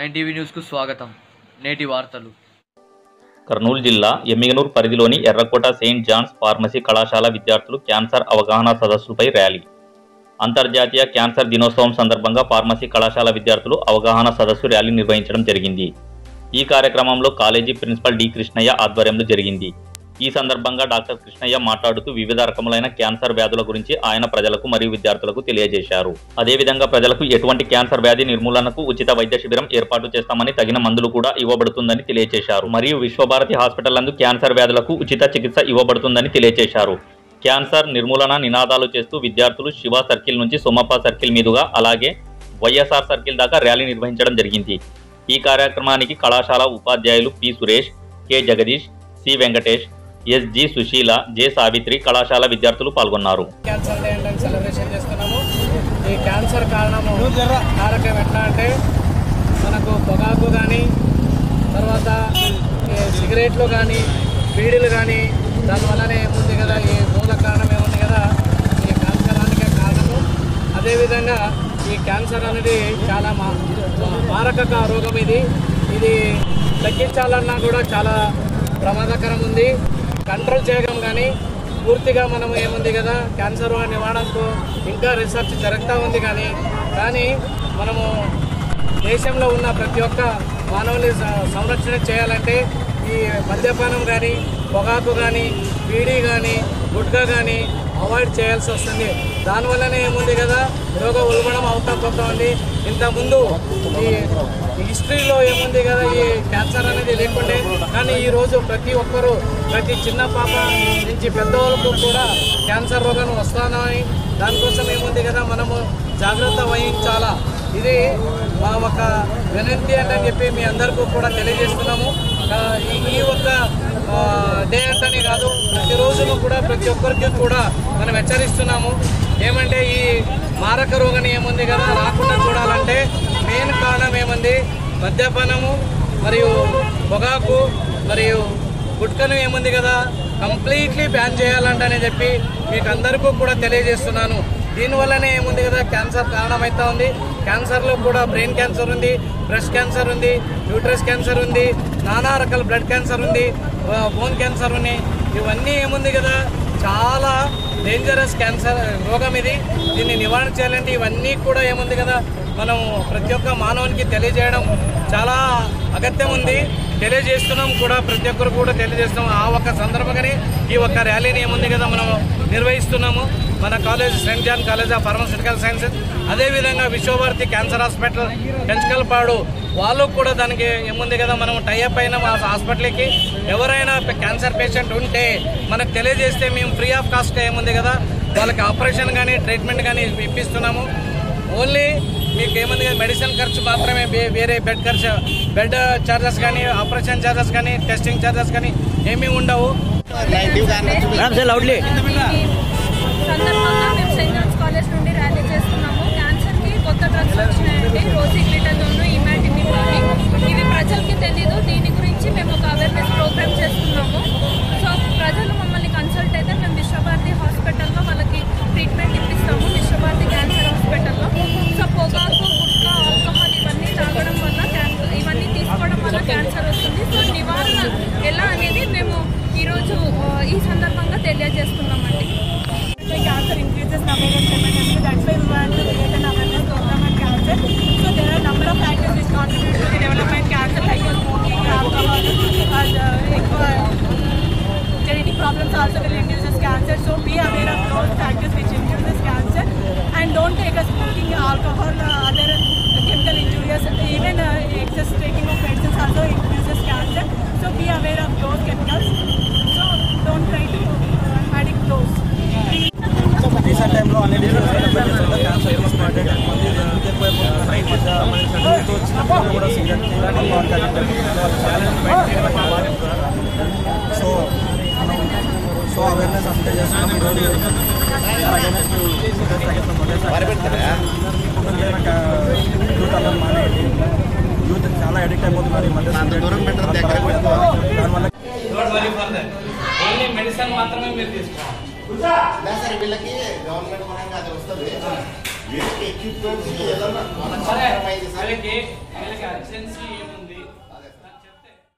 9 న్యూస్కు స్వాగతం. నేటి వార్తలు. కర్నూలు జిల్లా ఎమ్మిగనూరు పరిధిలోని ఎర్రకోట సెయింట్ జాన్స్ ఫార్మసీ కళాశాల విద్యార్థులు క్యాన్సర్ అవగాహన సదస్సుపై ర్యాలీ. అంతర్జాతీయ క్యాన్సర్ దినోత్సవం సందర్భంగా ఫార్మసీ కళాశాల విద్యార్థులు అవగాహన సదస్సు ర్యాలీ నిర్వహించడం జరిగింది. ఈ కార్యక్రమంలో కాలేజీ ప్రిన్సిపల్ డి కృష్ణయ్య ఆధ్వర్యంలో జరిగింది. ఈ సందర్భంగా డాక్టర్ కృష్ణయ్య మాట్లాడుతూ వివిధ రకములైన క్యాన్సర్ వ్యాధుల గురించి ఆయన ప్రజలకు మరియు విద్యార్థులకు తెలియజేశారు. అదేవిధంగా ప్రజలకు ఎటువంటి క్యాన్సర్ వ్యాధి నిర్మూలనకు ఉచిత వైద్య శిబిరం ఏర్పాటు చేస్తామని, తగిన మందులు కూడా ఇవ్వబడుతుందని తెలియజేశారు. మరియు విశ్వభారతి హాస్పిటల్ నందు క్యాన్సర్ వ్యాధులకు ఉచిత చికిత్స ఇవ్వబడుతుందని తెలియజేశారు. క్యాన్సర్ నిర్మూలన నినాదాలు చేస్తూ విద్యార్థులు శివ సర్కిల్ నుంచి సోమప్ప సర్కిల్ మీదుగా అలాగే వైఎస్ఆర్ సర్కిల్ దాకా ర్యాలీ నిర్వహించడం జరిగింది. ఈ కార్యక్రమానికి కళాశాల ఉపాధ్యాయులు P Suresh, K Jagadish, C Venkatesh, S G Sushila, J Savitri కళాశాల విద్యార్థులు పాల్గొన్నారు. క్యాన్సర్ డే అంటే సెలబ్రేషన్ చేస్తున్నాము. ఈ క్యాన్సర్ కారణం ఎట్లా అంటే మనకు పొగాకు కానీ, తర్వాత సిగరెట్లు కానీ, బీడీలు కానీ, దానివల్లనే ఏముంది కదా, ఈ మూల కారణం ఏముంది కదా, ఈ క్యాన్సరానికే కారణము. అదేవిధంగా ఈ క్యాన్సర్ అనేది చాలా మారక రోగం. ఇది తగ్గించాలన్నా కూడా చాలా ప్రమాదకరం ఉంది. కంట్రోల్ చేయడం కానీ పూర్తిగా మనం ఏముంది కదా, క్యాన్సర్ నివారణకు ఇంకా రీసెర్చ్ జరుగుతూ ఉంది. కానీ మనము దేశంలో ఉన్న ప్రతి ఒక్క మానవుని సంరక్షణ చేయాలంటే ఈ మద్యపానం కానీ, పొగాకు కానీ, బీడీ కానీ, గుట్కా కానీ అవాయిడ్ చేయాల్సి వస్తుంది. దానివల్లనే ఏముంది కదా, రోగ ఉల్బణం అవుతా పోతా ఉంది. ఇంతకుముందు ఈ హిస్టరీలో ఏముంది కదా, ఈ క్యాన్సర్ అనేది లేకుండే. కానీ ఈరోజు ప్రతి ఒక్కరూ, ప్రతి చిన్న పాప నుంచి పెద్దవాళ్ళకు కూడా క్యాన్సర్ రోగం వస్తుందని, దానికోసం ఏముంది కదా మనము జాగ్రత్త వహించాలా. ఇది మా ఒక వినంతి అని చెప్పి మీ అందరికీ కూడా తెలియజేస్తున్నాము. ఈ ఒక్క డే అంటని కాదు, ప్రతిరోజును కూడా ప్రతి ఒక్కరికి కూడా మనం హెచ్చరిస్తున్నాము. ఏమంటే ఈ మారక రోగాన్ని ఏముంది కదా రాకుండా చూడాలంటే మెయిన్ కారణం ఏముంది, మద్యపానము మరియు పొగాకు మరియు గుట్కను ఏముంది కదా కంప్లీట్లీ బ్యాన్ చేయాలంటని చెప్పి మీకు అందరికీ కూడా తెలియజేస్తున్నాను. దీనివల్లనే ఏముంది కదా క్యాన్సర్ కారణమవుతా ఉంది. క్యాన్సర్లో కూడా బ్రెయిన్ క్యాన్సర్ ఉంది, బ్రెస్ట్ క్యాన్సర్ ఉంది, యూట్రస్ క్యాన్సర్ ఉంది, నానా రకాల బ్లడ్ క్యాన్సర్ ఉంది, బోన్ క్యాన్సర్ ఉన్నాయి. ఇవన్నీ ఏముంది కదా చాలా డేంజరస్ క్యాన్సర్ రోగం. దీన్ని నివారణ చేయాలంటే ఇవన్నీ కూడా ఏముంది కదా మనం ప్రతి ఒక్క మానవునికి తెలియజేయడం చాలా అగత్యం ఉంది. తెలియజేస్తున్నాం కూడా, ప్రతి ఒక్కరు కూడా తెలియజేస్తున్నాం. ఆ ఒక్క సందర్భంగానే ఈ ఒక్క ర్యాలీని ఏముంది కదా మనం నిర్వహిస్తున్నాము. మన college Saint John college of pharmaceutical sciences, అదేవిధంగా విశ్వభారతి క్యాన్సర్ హాస్పిటల్ పెంచకల్పాడు వాళ్ళు కూడా దానికి ఏముంది కదా మనం టైఅప్ అయిన మా హాస్పిటల్కి ఎవరైనా క్యాన్సర్ పేషెంట్ ఉంటే మనకు తెలియజేస్తే మేము ఫ్రీ ఆఫ్ కాస్ట్ ఏముంది కదా వాళ్ళకి ఆపరేషన్ కానీ ట్రీట్మెంట్ కానీ ఇప్పిస్తున్నాము. ఓన్లీ మీకు ఏముంది కదా మెడిసిన్ ఖర్చు మాత్రమే, వేరే బెడ్ ఖర్చు, బెడ్ ఛార్జెస్ కానీ, ఆపరేషన్ ఛార్జెస్ కానీ, టెస్టింగ్ ఛార్జెస్ కానీ ఏమీ ఉండవు. సందర్భంగా మేము సెయింట్ జాన్స్ కాలేజ్ నుండి ర్యాలీ చేస్తున్నాము. క్యాన్సర్కి కొత్త డ్రగ్స్ వచ్చినాయండి, రోసిగ్లిటజోన్, ఇమాటినిబ్. ఇవి ప్రజలకి తెలీదు. దీని గురించి మేము ఒక అవేర్నెస్ ప్రోగ్రామ్ చేస్తున్నాము. సో ప్రజలు మమ్మల్ని కన్సల్ట్ అయితే మేము విశ్వభారతి హాస్పిటల్లో వాళ్ళకి ట్రీట్మెంట్ ఇప్పిస్తాము. విశ్వభారతి క్యాన్సర్ హాస్పిటల్లో. సో పొగాకు, గుట్కా, ఆల్కహాల్ ఇవన్నీ తాగడం వల్ల ఇవన్నీ తీసుకోవడం వల్ల క్యాన్సర్ వస్తుంది. సో నివారణ ఎలా అనేది మేము ఈరోజు ఈ సందర్భంగా తెలియజేస్తున్నామండి. Cancer increases number of tremendously. That's why we want to create an awareness program on cancer. So there are a number of factors which contribute to the development of cancer, like smoking, alcohol, genetic problems also will induce cancer. So be aware of those factors which induce cancer, and don't take a smoking, alcohol, other chemical injurious. Even excess taking of medicines also induces cancer. So be aware of those chemicals. So don't try to addict those. Recent టైంలో అనేది cancer important చిన్నప్పుడు కూడా cigarette so awareness అంతే చేస్తున్నాం. ఈరోజు youth అలా మానేది, youth చాలా addict అయిపోతున్నారు ఈ మధ్య. దానివల్ల మెడిసిన్ మాత్రమే మీరు తీసుకోవాలి. వీళ్ళకి గవర్నమెంట్ పరంగా అది వస్తుంది. వీళ్ళకి ఎక్విప్మెంట్స్ ఏదైనా వీళ్ళకి అర్జెన్సీ